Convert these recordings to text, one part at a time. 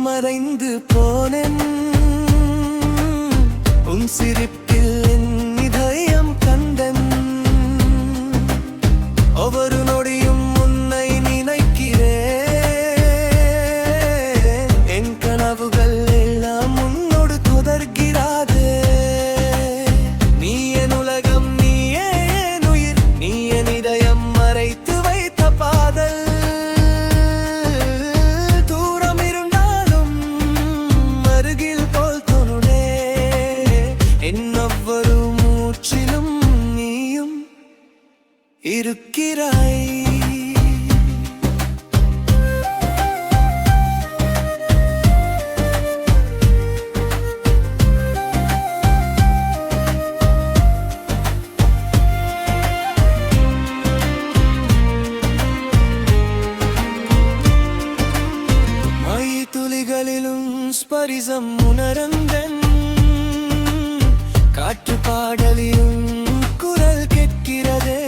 மறைந்து போனேன் உன் சிரிப்பில் என் இதயம் கண்டேன் ஒவ்வொரு நொடியும் உன்னை நினைக்கிறேன் என் கனவுகள் எல்லாம் உன்னோடு தொடர்கிறதே நீ என் உலகம் நீயே என் உயிர் நீ என் இதயம் மறைத்து வைத்த பாதல் இருக்கிறாய் மழை துளிகளிலும் ஸ்பரிசம் உணர்ந்தேன் காற்று பாடலிலும் குரல் கேட்கிறதே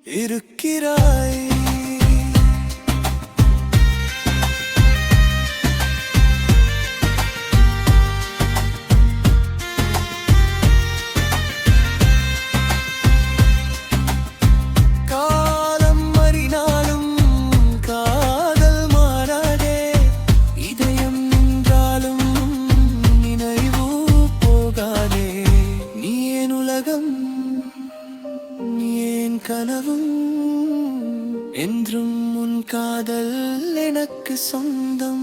இருக்கிறாய் காலம் மறினாலும் காதல் மாறாதே இதயம் நின்றாலும் நினைவு போகாதே நீ என் உலகம் என் கனவும் என்றும் உன் காதல் எனக்கு சொந்தம்